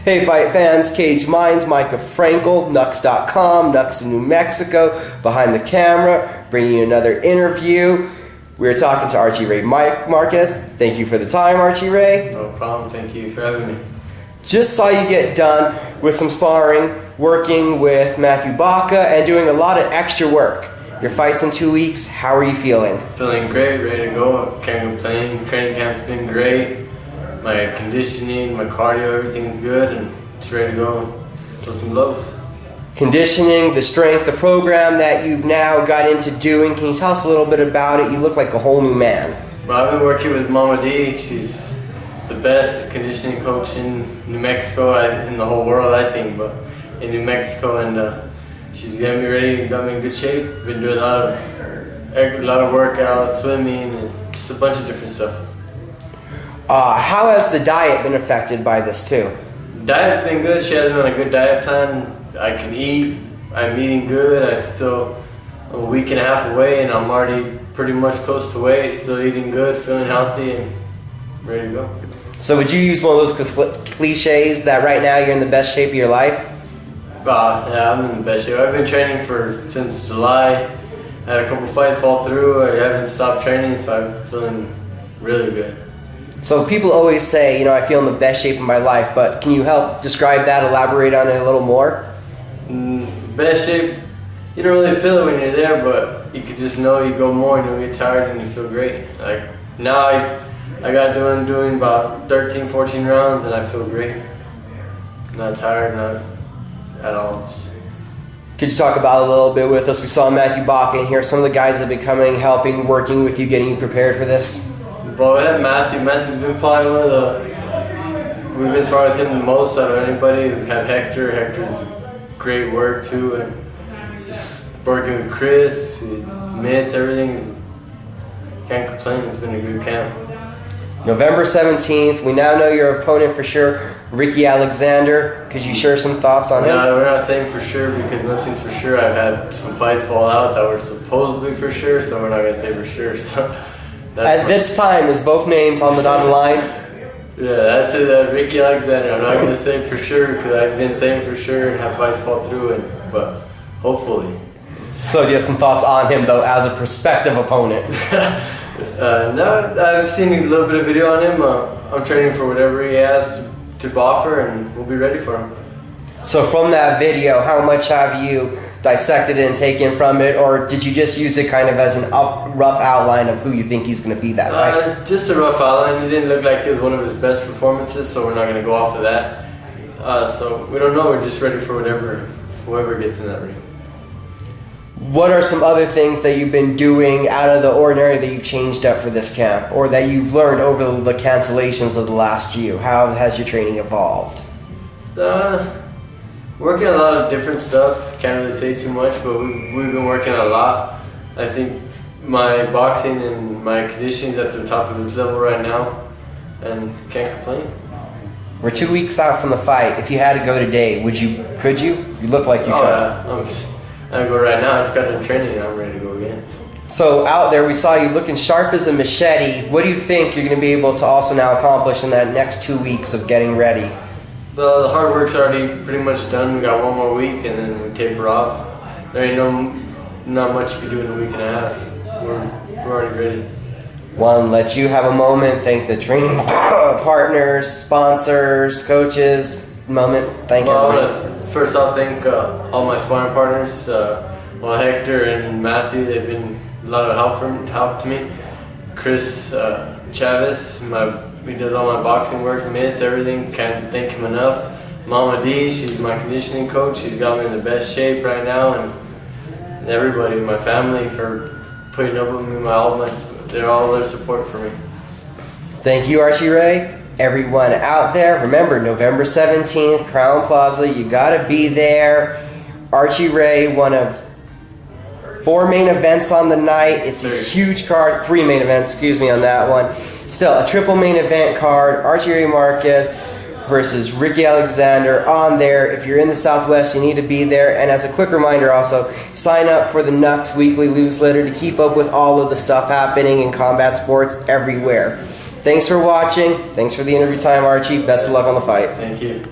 Hey fight fans, Cage Minds, Micah Frankel, Nux.com, Nux in New Mexico, behind the camera, bringing you another interview. We're talking to Archie Ray Marquez. Thank you for the time, Archie Ray. No problem, thank you for having me. Just saw you get done with some sparring, working with Matthew Baca, and doing a lot of extra work. Your fight's in 2 weeks. How are you feeling? Feeling great, ready to go. Can't complain. Training camp's been great. My conditioning, my cardio, everything's good, and just ready to go. Throw some blows. Conditioning, the strength, the program that you've now got into doing. Can you tell us a little bit about it? You look like a whole new man. Well, I've been working with Mama D. She's the best conditioning coach in New Mexico, in the whole world, I think, but in New Mexico, and she's got me ready, got me in good shape. Been doing a lot of workouts, swimming, and just a bunch of different stuff. How has the diet been affected by this too? Diet's been good. She has me on a good diet plan. I can eat. I'm eating good. I'm a week and a half away, and I'm already pretty much close to weight. Still eating good, feeling healthy, and ready to go. So would you use one of those cliches that right now you're in the best shape of your life? Yeah, I'm in the best shape. I've been training since July. I had a couple fights fall through. I haven't stopped training, so I'm feeling really good. So people always say, I feel in the best shape of my life, but can you help describe that, elaborate on it a little more? Best shape, you don't really feel it when you're there, but you could just know you go more and you'll get tired and you feel great. Like now I got doing about 13, 14 rounds and I feel great. Not tired, not at all. Could you talk about it a little bit with us? We saw Matthew Baca in here. Some of the guys that have been coming, helping, working with you, getting you prepared for this. Well, we have Matthew. Matthew's been probably one of we've been sparring with him the most out of anybody. We have Hector. Hector's great work too, and just working with Chris, his mitts, everything. Can't complain. It's been a good camp. November 17th. We now know your opponent for sure, Ricky Alexander. Could you share some thoughts on him? No, we're not saying for sure because nothing's for sure. I've had some fights fall out that were supposedly for sure, so we're not gonna say for sure. So. At this time, is both names on the dotted line? Yeah, that's it, Ricky Alexander. I'm not going to say for sure because I've been saying for sure and have fights fall through, but hopefully. So do you have some thoughts on him, though, as a prospective opponent? No, I've seen a little bit of video on him. I'm training for whatever he has to offer, and we'll be ready for him. So from that video, how much have you dissected and taken from it, or did you just use it kind of as a rough outline of who you think he's going to be that night? Just a rough outline. It didn't look like it was one of his best performances, so we're not going to go off of that. So we don't know. We're just ready for whoever gets in that ring. What are some other things that you've been doing out of the ordinary that you've changed up for this camp, or that you've learned over the cancellations of the last few? How has your training evolved? Working a lot of different stuff. Can't really say too much, but we've been working a lot. I think my boxing and my conditioning's at the top of its level right now, and can't complain. We're 2 weeks out from the fight. If you had to go today, could you? You look like you could. Yeah. I'm go right now. I just got done training and I'm ready to go again. So out there, we saw you looking sharp as a machete. What do you think you're going to be able to also now accomplish in that next 2 weeks of getting ready? The hard work's already pretty much done. We got one more week and then we taper off. There ain't not much you can do in a week and a half. We're already ready. Want to let you have a moment, thank the training partners, sponsors, coaches. Thank you. I want to first off thank all my sparring partners. Hector and Matthew, they've been a lot of help to me. Chris Chavez, he does all my boxing work, mitts, everything. Can't thank him enough. Mama D, she's my conditioning coach. She's got me in the best shape right now, and everybody, my family, for putting up with me, all their support for me. Thank you, Archie Ray. Everyone out there, remember November 17th, Crowne Plaza. You gotta be there. Archie Ray, one of 4 main events on the night. It's a huge card. 3 main events, on that one. Still, a triple main event card. Archie Ray Marquez versus Ricky Alexander on there. If you're in the Southwest, you need to be there. And as a quick reminder also, sign up for the Nux weekly newsletter to keep up with all of the stuff happening in combat sports everywhere. Thanks for watching. Thanks for the interview time, Archie. Best of luck on the fight. Thank you.